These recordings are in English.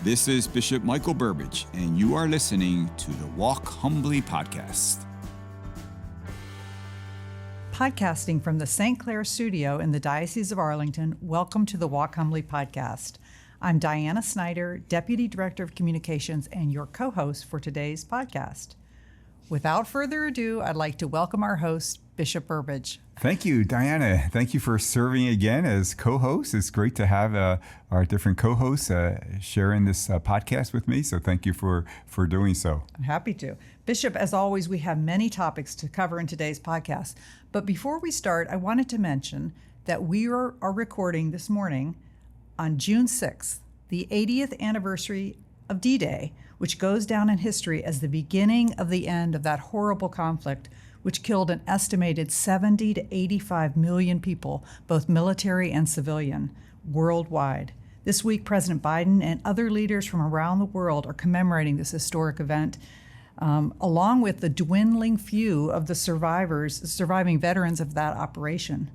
This is Bishop Michael Burbidge, and you are listening to the Walk Humbly podcast. Podcasting from the St. Clair studio in the Diocese of Arlington, welcome to the Walk Humbly podcast. I'm Diana Snyder, Deputy Director of Communications and your co-host for today's podcast. Without further ado, I'd like to welcome our host, Bishop Burbidge. Thank you, Diana. Thank you for serving again as co-host. It's great to have our different co-hosts sharing this podcast with me, so thank you for doing so. I'm happy to. Bishop, as always, we have many topics to cover in today's podcast. But before we start, I wanted to mention that we are recording this morning on June 6th, the 80th anniversary of D-Day, which goes down in history as the beginning of the end of that horrible conflict, which killed an estimated 70 to 85 million people, both military and civilian, worldwide. This week, President Biden and other leaders from around the world are commemorating this historic event, along with the dwindling few of the surviving veterans of that operation.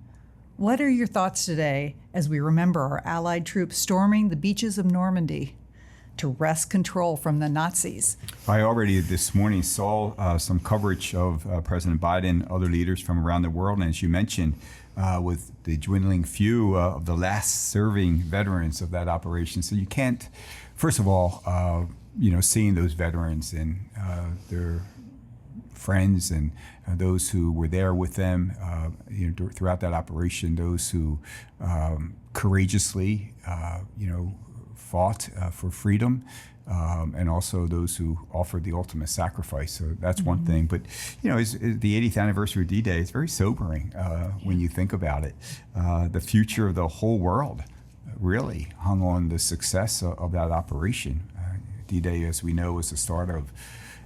What are your thoughts today as we remember our Allied troops storming the beaches of Normandy to wrest control from the Nazis? I already this morning saw some coverage of President Biden and other leaders from around the world, and as you mentioned, with the dwindling few of the last serving veterans of that operation. So you can't, first of all, seeing those veterans and their friends and those who were there with them throughout that operation, those who courageously fought for freedom, and also those who offered the ultimate sacrifice. So that's one thing. But it's the 80th anniversary of D-Day. It's very sobering when you think about it. The future of the whole world really hung on the success of that operation. D-Day, as we know, was the start of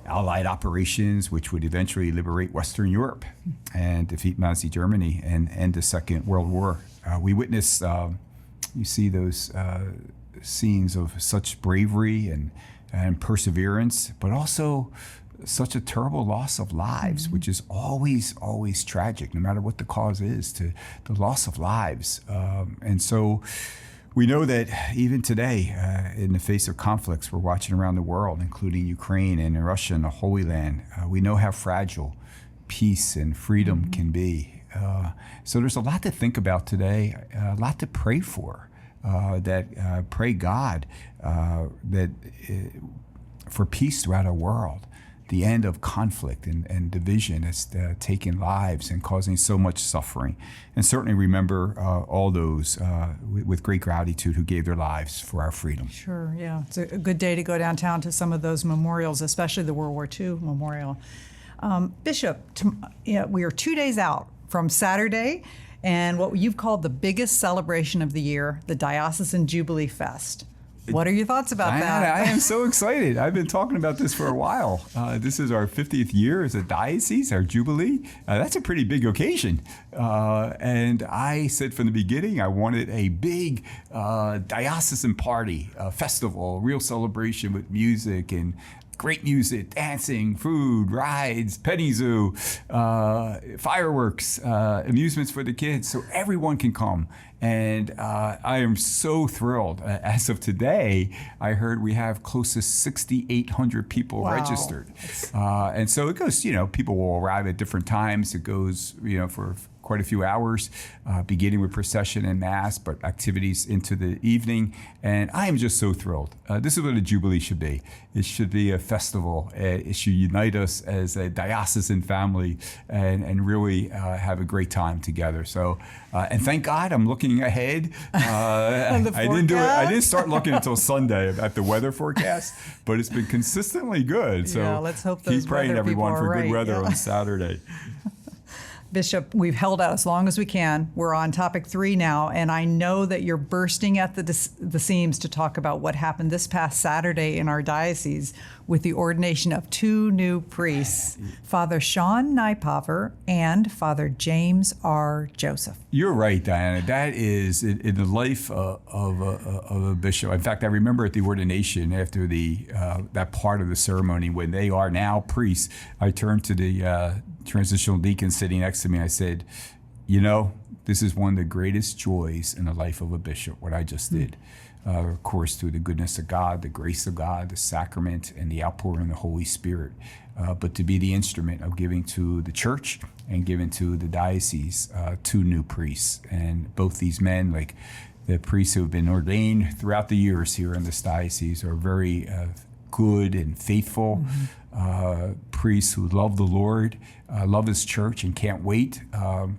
Allied operations, which would eventually liberate Western Europe and defeat Nazi Germany and end the Second World War. We witnessed, you see those scenes of such bravery and perseverance, but also such a terrible loss of lives, which is always tragic, no matter what the cause is, to the loss of lives. And so we know that even today, in the face of conflicts we're watching around the world, including Ukraine and Russia and the Holy Land, we know how fragile peace and freedom can be. So there's a lot to think about today, a lot to pray for. Pray God for peace throughout our world, the end of conflict and division that's taking lives and causing so much suffering. And certainly remember all those with great gratitude who gave their lives for our freedom. Sure, yeah. It's a good day to go downtown to some of those memorials, especially the World War II memorial. Bishop, we are 2 days out from Saturday and what you've called the biggest celebration of the year, the Diocesan Jubilee Fest. What are your thoughts about that? I am so excited. I've been talking about this for a while. This is our 50th year as a diocese, our Jubilee. That's a pretty big occasion. And I said from the beginning, I wanted a big diocesan party, a festival, a real celebration with music and great music, dancing, food, rides, petting zoo, fireworks, amusements for the kids, so everyone can come. And I am so thrilled. As of today, I heard we have close to 6,800 people registered. And so it goes, people will arrive at different times. It goes, for quite a few hours, beginning with procession and mass, but activities into the evening. And I am just so thrilled. This is what a Jubilee should be. It should be a festival. It should unite us as a diocesan family and really have a great time together. So, and thank God I'm looking ahead. I didn't start looking until Sunday at the weather forecast, but it's been consistently good. So let's hope those keep praying, everyone, for good weather on Saturday. Bishop, we've held out as long as we can. We're on topic 3 now, and I know that you're bursting at the seams to talk about what happened this past Saturday in our diocese with the ordination of 2 new priests, Father Sean Nypaver and Father James R. Joseph. You're right, Diana. That is in the life of a bishop. In fact, I remember at the ordination after that part of the ceremony when they are now priests, I turned to the transitional deacon sitting next to me. I said, this is one of the greatest joys in the life of a bishop, what I just did. of course, through the goodness of God, the grace of God, the sacrament, and the outpouring of the Holy Spirit. But to be the instrument of giving to the church and giving to the diocese 2 new priests. And both these men, like the priests who have been ordained throughout the years here in this diocese, are very good and faithful priests who love the Lord, love His church, and can't wait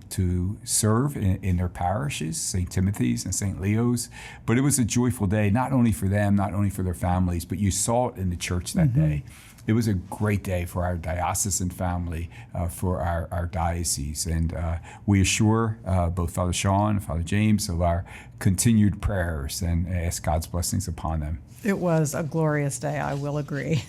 to serve in their parishes, St. Timothy's and St. Leo's. But it was a joyful day, not only for them, not only for their families, but you saw it in the church that day. It was a great day for our diocesan family, for our diocese. And we assure both Father Sean and Father James of our continued prayers and ask God's blessings upon them. It was a glorious day, I will agree.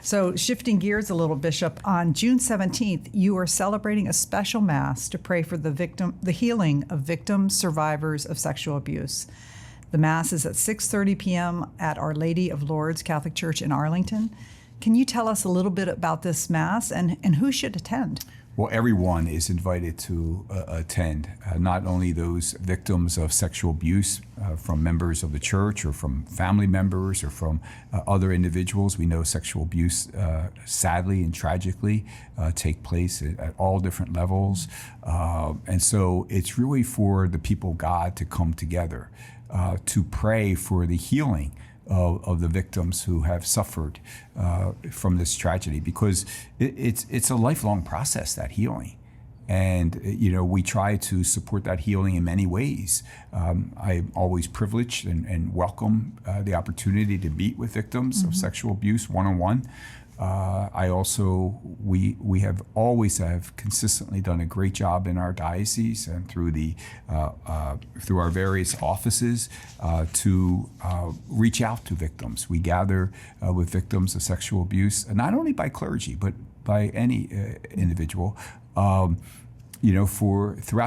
So shifting gears a little, Bishop, on June 17th, you are celebrating a special Mass to pray for the healing of victims, survivors of sexual abuse. The Mass is at 6:30 p.m. at Our Lady of Lourdes Catholic Church in Arlington. Can you tell us a little bit about this Mass and who should attend? Well, everyone is invited to attend, not only those victims of sexual abuse from members of the church or from family members or from other individuals. We know sexual abuse, sadly and tragically, take place at all different levels. And so it's really for the people of God to come together to pray for the healing of the victims who have suffered from this tragedy, because it's a lifelong process, that healing. And, we try to support that healing in many ways. I'm always privileged and welcome the opportunity to meet with victims of sexual abuse one-on-one. We have always consistently done a great job in our diocese and through our various offices to reach out to victims. We gather with victims of sexual abuse, not only by clergy but by any individual, throughout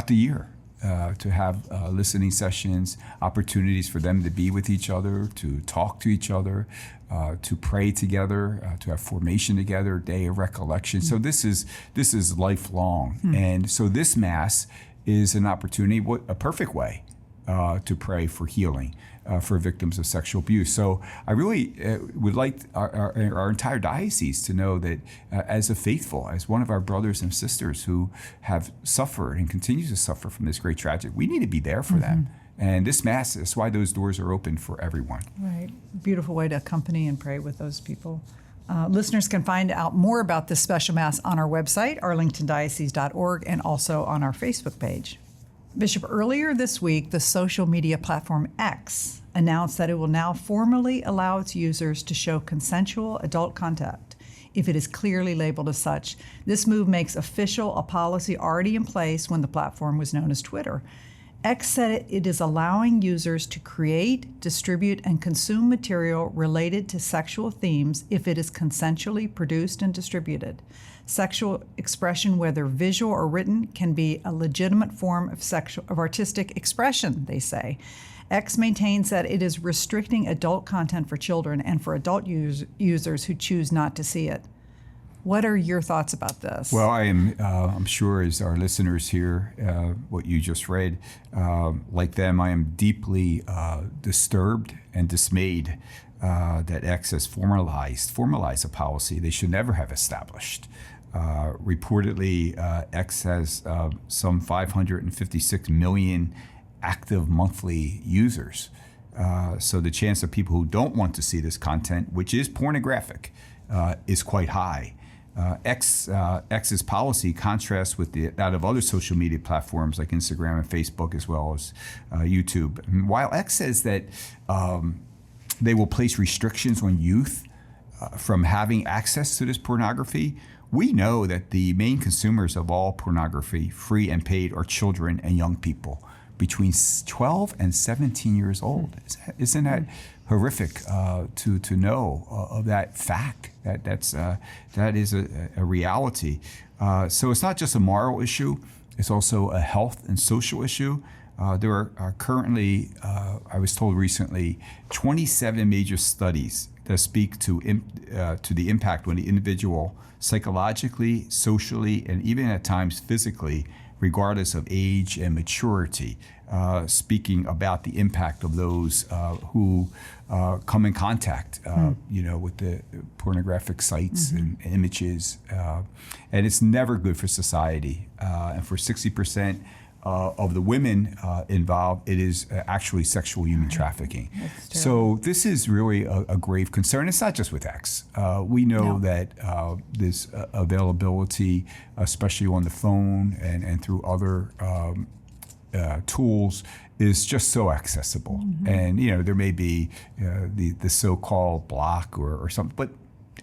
the year. To have listening sessions, opportunities for them to be with each other, to talk to each other, to pray together, to have formation together, day of recollection. So this is lifelong. And so this Mass is an opportunity, a perfect way to pray for healing for victims of sexual abuse. So I really would like our entire diocese to know that as a faithful, as one of our brothers and sisters who have suffered and continue to suffer from this great tragedy, we need to be there for them. And this Mass, that's why those doors are open for everyone. Right. Beautiful way to accompany and pray with those people. Listeners can find out more about this special Mass on our website, arlingtondiocese.org, and also on our Facebook page. Bishop, earlier this week, the social media platform X announced that it will now formally allow its users to show consensual adult contact if it is clearly labeled as such. This move makes official a policy already in place when the platform was known as Twitter. X said it is allowing users to create, distribute, and consume material related to sexual themes if it is consensually produced and distributed. Sexual expression, whether visual or written, can be a legitimate form of artistic expression, they say. X maintains that it is restricting adult content for children and for adult users who choose not to see it. What are your thoughts about this? Well, I'm sure as our listeners hear what you just read, like them, I am deeply disturbed and dismayed that X has formalized a policy they should never have established. Reportedly, X has some 556 million active monthly users. So the chance of people who don't want to see this content, which is pornographic, is quite high. X's policy contrasts with that of other social media platforms like Instagram and Facebook, as well as YouTube. And while X says that they will place restrictions on youth from having access to this pornography, we know that the main consumers of all pornography, free and paid, are children and young people between 12 and 17 years old. Isn't that horrific to know of that fact? That is a reality. So it's not just a moral issue; it's also a health and social issue. There are currently, I was told recently, 27 major studies that speak to the impact on the individual psychologically, socially, and even at times physically, regardless of age and maturity, speaking about the impact of those who come in contact, with the pornographic sites and images. And it's never good for society. And for 60% of the women involved, it is actually sexual human trafficking. So this is really a grave concern. It's not just with X. We know that this availability, especially on the phone and through other tools, is just so accessible. And there may be the so-called block or something, but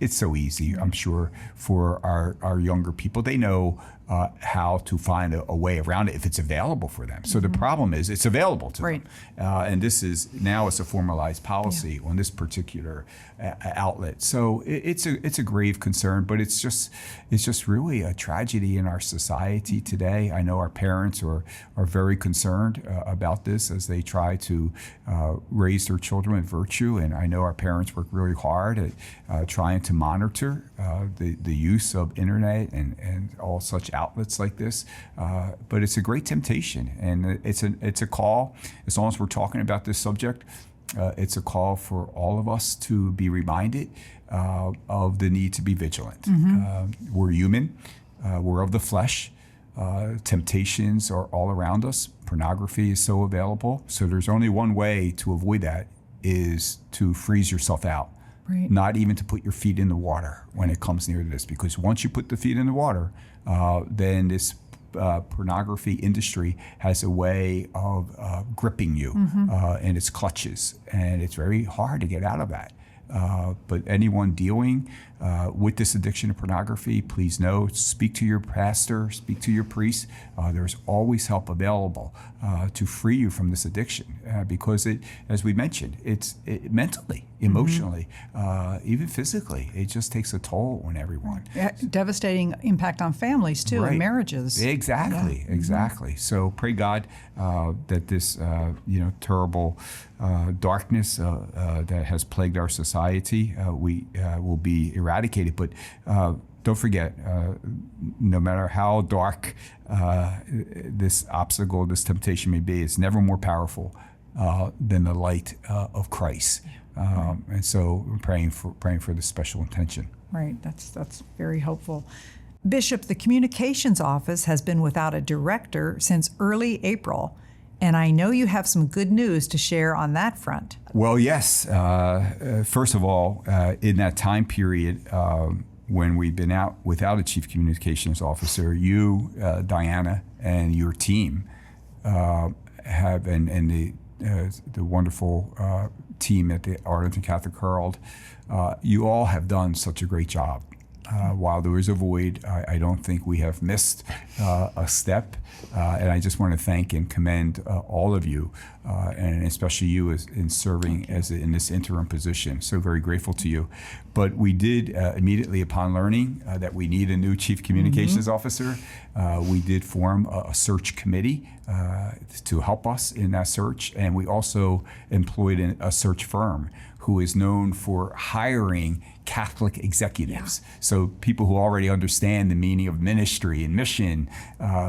it's so easy, I'm sure, for our younger people. They know how to find a way around it if it's available for them. So the problem is it's available to them. And this is now it's a formalized policy on this particular outlet. So it's a grave concern, but it's just really a tragedy in our society today. I know our parents are very concerned about this as they try to raise their children with virtue, and I know our parents work really hard at trying to monitor the use of internet and all such outlets like this, but it's a great temptation, and it's a call. As long as we're talking about this subject, it's a call for all of us to be reminded of the need to be vigilant. We're human. We're of the flesh. Temptations are all around us. Pornography is so available. So there's only one way to avoid that, is to freeze yourself out. Not even to put your feet in the water when it comes near to this, because once you put the feet in the water, then this pornography industry has a way of gripping you in its clutches, and it's very hard to get out of that. But anyone dealing with this addiction to pornography, please know, speak to your pastor, speak to your priest. There's always help available to free you from this addiction, because it, as we mentioned, it's mentally, emotionally, even physically, it just takes a toll on everyone. Devastating impact on families too, and marriages. Exactly. So pray God that this terrible darkness that has plagued our society will be eradicated. But don't forget, no matter how dark this obstacle, this temptation may be, it's never more powerful than the light of Christ. And so we're praying for this special intention. Right. That's very hopeful. Bishop, the communications office has been without a director since early April, and I know you have some good news to share on that front. Well, yes. First of all, in that time period when we've been out without a chief communications officer, you, Diana, and your team have, and the wonderful team at the Arlington Catholic Herald, you all have done such a great job. While there is a void, I don't think we have missed a step. And I just want to thank and commend all of you, and especially you in serving in this interim position. So very grateful to you. But we did, immediately upon learning that we need a new chief communications officer, we did form a search committee to help us in that search. And we also employed a search firm who is known for hiring Catholic executives. So people who already understand the meaning of ministry and mission.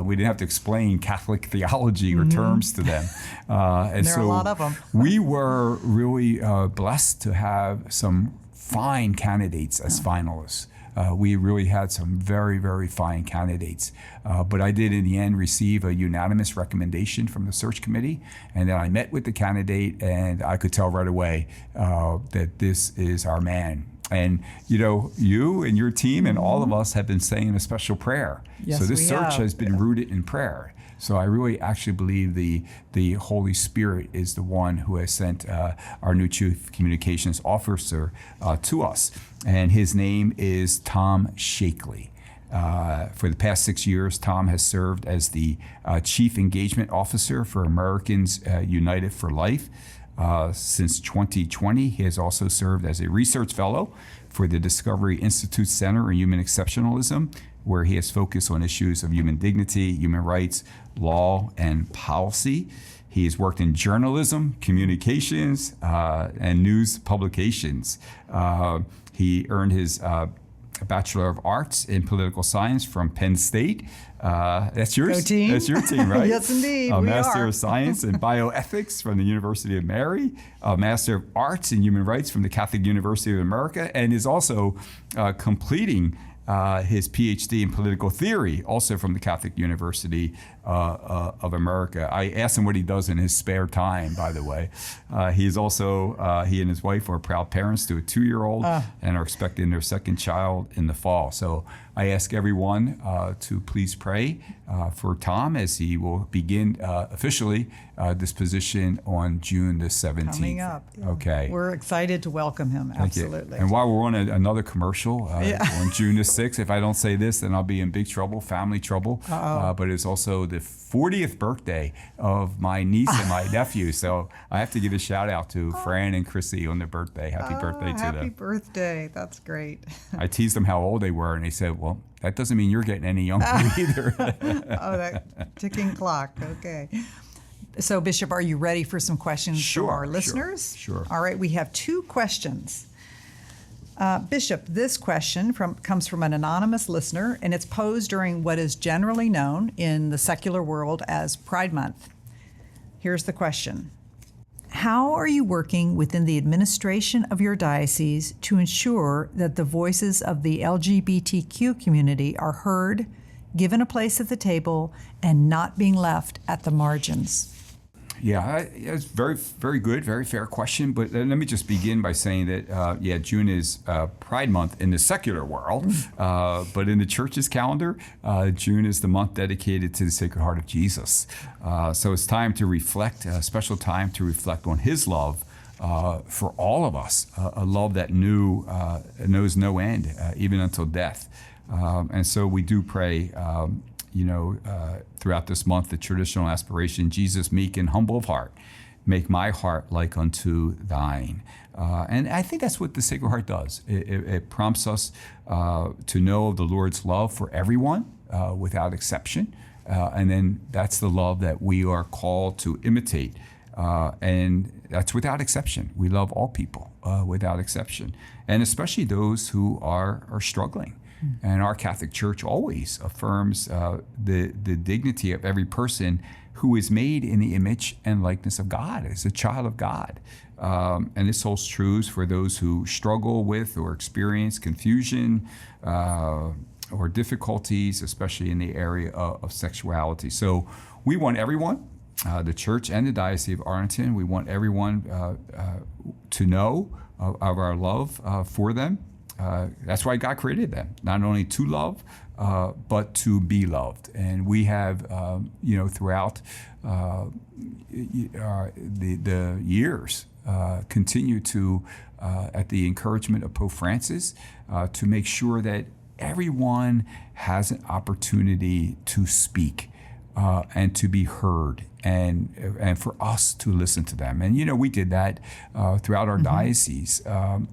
We didn't have to explain Catholic theology or terms to them. And there are a lot of them. We were really blessed to have some fine candidates as finalists. We really had some very, very fine candidates. But I did, in the end, receive a unanimous recommendation from the search committee. And then I met with the candidate, and I could tell right away that this is our man. And, you and your team and all of us have been saying a special prayer. Yes, so this search has been rooted in prayer. So I really actually believe the Holy Spirit is the one who has sent our new chief communications officer to us. And his name is Tom Shakely. For the past 6 years, Tom has served as the Chief Engagement Officer for Americans United for Life. Since 2020, he has also served as a research fellow for the Discovery Institute Center on Human Exceptionalism, where he has focused on issues of human dignity, human rights, law, and policy. He has worked in journalism, communications, and news publications. He earned his a Bachelor of Arts in Political Science from Penn State. That's yours. Go team. That's your team, right? Yes, indeed. A we Master are. of Science in Bioethics from the University of Mary. A Master of Arts in Human Rights from the Catholic University of America, and is also completing his PhD in political theory, also from the Catholic University of America. I asked him what he does in his spare time, by the way. He and his wife are proud parents to a 2-year-old and are expecting their second child in the fall. So I ask everyone to please pray for Tom as he will begin officially this position on June the 17th. Coming up. Yeah. Okay. We're excited to welcome him. Thank you. Absolutely. And while we're on another commercial, on June the 6th, if I don't say this, then I'll be in big trouble, family trouble. But it's also the 40th birthday of my niece and my nephew. So I have to give a shout out to Fran and Chrissy on their birthday. Happy birthday to them. Happy birthday. That's great. I teased them how old they were, and they said, well, that doesn't mean you're getting any younger either. That ticking clock. Okay. So, Bishop, are you ready for some questions from our listeners? Sure. All right, we have 2 questions. Bishop, this question comes from an anonymous listener, and it's posed during what is generally known in the secular world as Pride Month. Here's the question. How are you working within the administration of your diocese to ensure that the voices of the LGBTQ community are heard, given a place at the table, and not being left at the margins? Yeah, it's very, very good, very fair question. But let me just begin by saying that, June is Pride Month in the secular world. But in the church's calendar, June is the month dedicated to the Sacred Heart of Jesus. So it's time to reflect, a special time to reflect on his love for all of us, a love that knows no end, even until death. And so we do pray throughout this month, the traditional aspiration, Jesus, meek and humble of heart, make my heart like unto thine. And I think that's what the Sacred Heart does. It prompts us to know the Lord's love for everyone without exception. And then that's the love that we are called to imitate. And that's without exception. We love all people without exception, and especially those who are struggling. And our Catholic Church always affirms the dignity of every person who is made in the image and likeness of God, as a child of God. And this holds true for those who struggle with or experience confusion or difficulties, especially in the area of sexuality. So we want everyone, the Church and the Diocese of Arlington, we want everyone to know of our love for them. That's why God created them, not only to love, but to be loved. And we have, throughout the years, continue to, at the encouragement of Pope Francis, to make sure that everyone has an opportunity to speak and to be heard, and for us to listen to them. And we did that throughout our diocese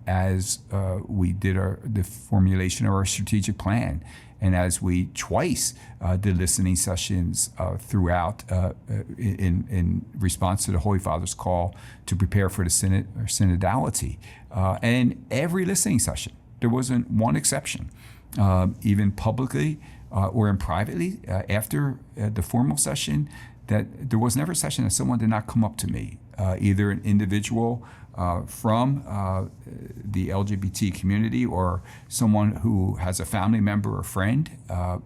as we did the formulation of our strategic plan, and as we twice did listening sessions throughout in response to the Holy Father's call to prepare for the synod or synodality. And every listening session, there wasn't one exception, even publicly or in privately after the formal session, that there was never a session that someone did not come up to me, either an individual from the LGBT community or someone who has a family member or friend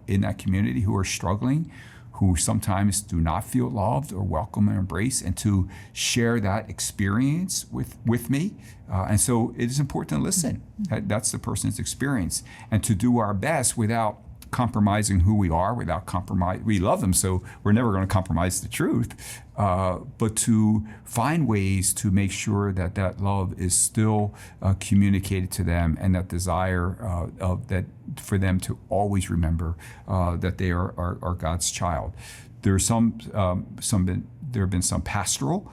in that community who are struggling, who sometimes do not feel loved or welcome and embraced, and to share that experience with me. And so it is important to listen. That's the person's experience, and to do our best without compromising who we are, without compromise. We love them, so we're never going to compromise the truth, but to find ways to make sure that that love is still communicated to them, and that desire of that for them to always remember that they are God's child. There have been some pastoral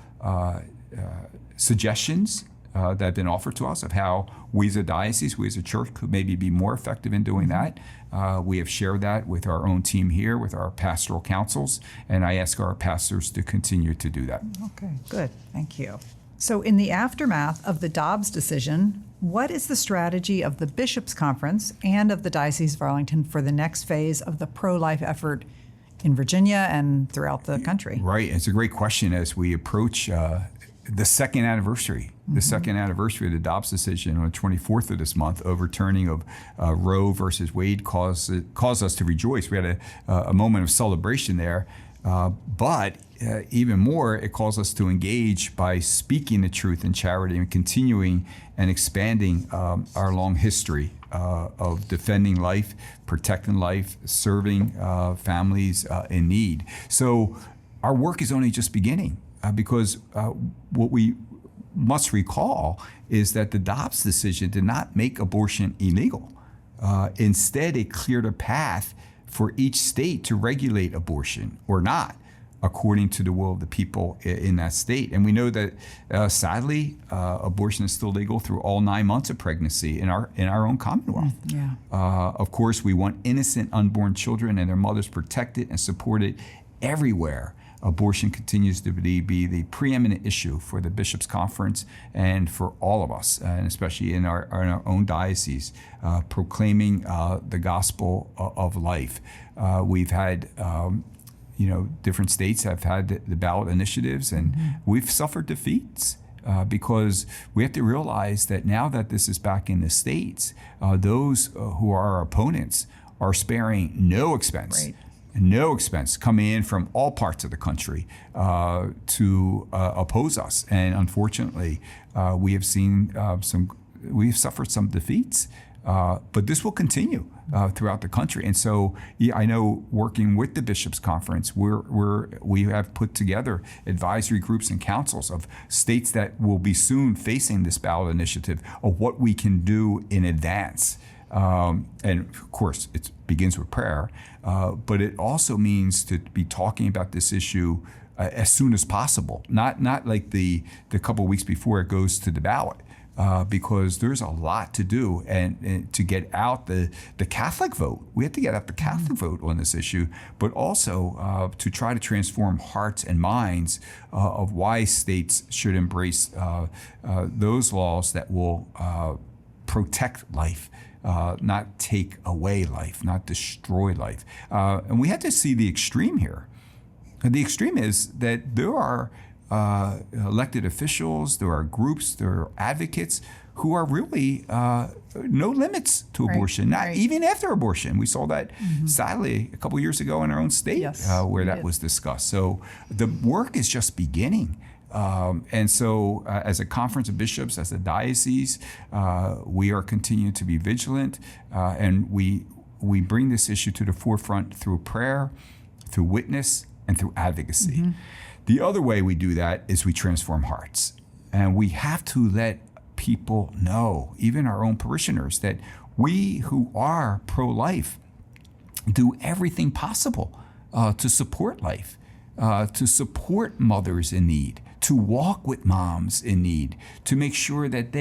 suggestions that have been offered to us of how we as a diocese, we as a church, could maybe be more effective in doing that. We have shared that with our own team here, with our pastoral councils, and I ask our pastors to continue to do that. Okay, good. Thank you. So in the aftermath of the Dobbs decision, What is the strategy of the Bishops' Conference and of the Diocese of Arlington for the next phase of the pro-life effort in Virginia and throughout the country? Right. It's a great question as we approach the second anniversary. The second anniversary of the Dobbs decision on the 24th of this month, overturning of Roe versus Wade, caused us to rejoice. We had a moment of celebration there. But even more, it calls us to engage by speaking the truth in charity and continuing and expanding our long history of defending life, protecting life, serving families in need. So our work is only just beginning because what we must recall is that the Dobbs decision did not make abortion illegal. Instead, it cleared a path for each state to regulate abortion or not, according to the will of the people in that state. And we know that, sadly, abortion is still legal through all 9 months of pregnancy in our own Commonwealth. Yeah. Of course, we want innocent unborn children and their mothers protected and supported everywhere. Abortion continues to be the preeminent issue for the Bishops' Conference and for all of us, and especially in our own diocese, proclaiming the gospel of life. We've had different states have had the ballot initiatives, and we've suffered defeats because we have to realize that now that this is back in the states, those who are our opponents are sparing no expense. Right. No expense coming in from all parts of the country to oppose us, and unfortunately, we have seen we've suffered some defeats. But this will continue throughout the country, and so I know working with the Bishops' Conference, we have put together advisory groups and councils of states that will be soon facing this ballot initiative of what we can do in advance. And of course, it begins with prayer, but it also means to be talking about this issue as soon as possible, not like the couple of weeks before it goes to the ballot, because there's a lot to do and to get out the Catholic vote. We have to get out the Catholic vote on this issue, but also to try to transform hearts and minds of why states should embrace those laws that will protect life. Not take away life, not destroy life. And we have to see the extreme here. And the extreme is that there are elected officials, there are groups, there are advocates who are really no limits to abortion, not even after abortion. We saw that, sadly, a couple of years ago in our own state where that was discussed. So the work is just beginning. And so as a conference of bishops, as a diocese, we are continuing to be vigilant, and we bring this issue to the forefront through prayer, through witness, and through advocacy. The other way we do that is we transform hearts. And we have to let people know, even our own parishioners, that we who are pro-life do everything possible to support life, to support mothers in need, to walk with moms in need, to make sure that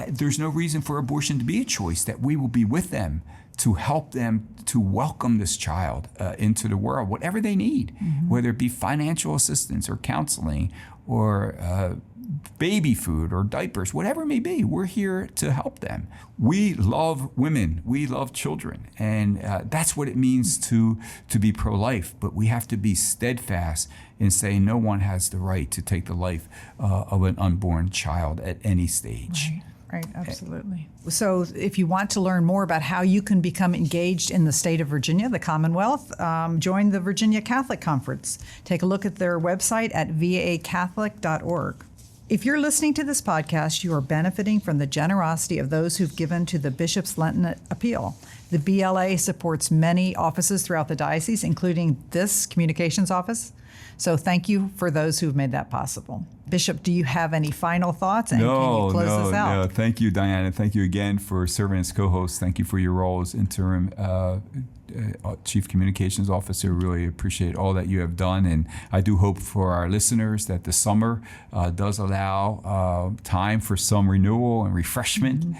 there's no reason for abortion to be a choice, that we will be with them to help them to welcome this child into the world, whatever they need, whether it be financial assistance or counseling or baby food or diapers, whatever it may be. We're here to help them. We love women. We love children. And that's what it means to be pro-life. But we have to be steadfast in saying no one has the right to take the life of an unborn child at any stage. Right, absolutely. So if you want to learn more about how you can become engaged in the state of Virginia, the Commonwealth, join the Virginia Catholic Conference. Take a look at their website at vacatholic.org. If you're listening to this podcast, you are benefiting from the generosity of those who've given to the Bishop's Lenten Appeal. The BLA supports many offices throughout the diocese, including this communications office. So thank you for those who've made that possible. Bishop, do you have any final thoughts? And can you close this out? No. Thank you, Diana. Thank you again for serving as co-host. Thank you for your role as interim Chief Communications Officer. Really appreciate all that you have done. And I do hope for our listeners that the summer does allow time for some renewal and refreshment,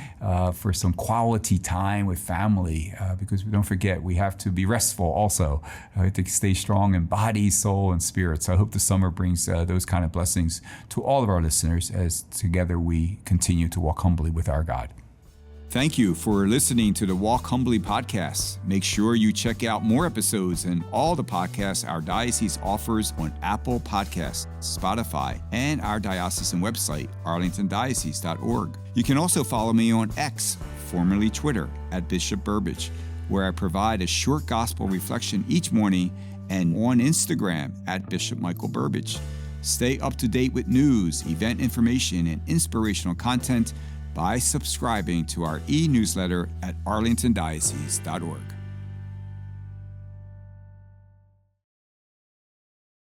for some quality time with family, because don't forget, we have to be restful also. We have to stay strong in body, soul, and spirit. So I hope the summer brings those kind of blessings to all of our listeners as together we continue to walk humbly with our God. Thank you for listening to the Walk Humbly podcast. Make sure you check out more episodes and all the podcasts our diocese offers on Apple Podcasts, Spotify, and our diocesan website, arlingtondiocese.org. You can also follow me on X, formerly Twitter, at Bishop Burbidge, where I provide a short gospel reflection each morning, and on Instagram at Bishop Michael Burbidge. Stay up to date with news, event information, and inspirational content by subscribing to our e-newsletter at arlingtondiocese.org.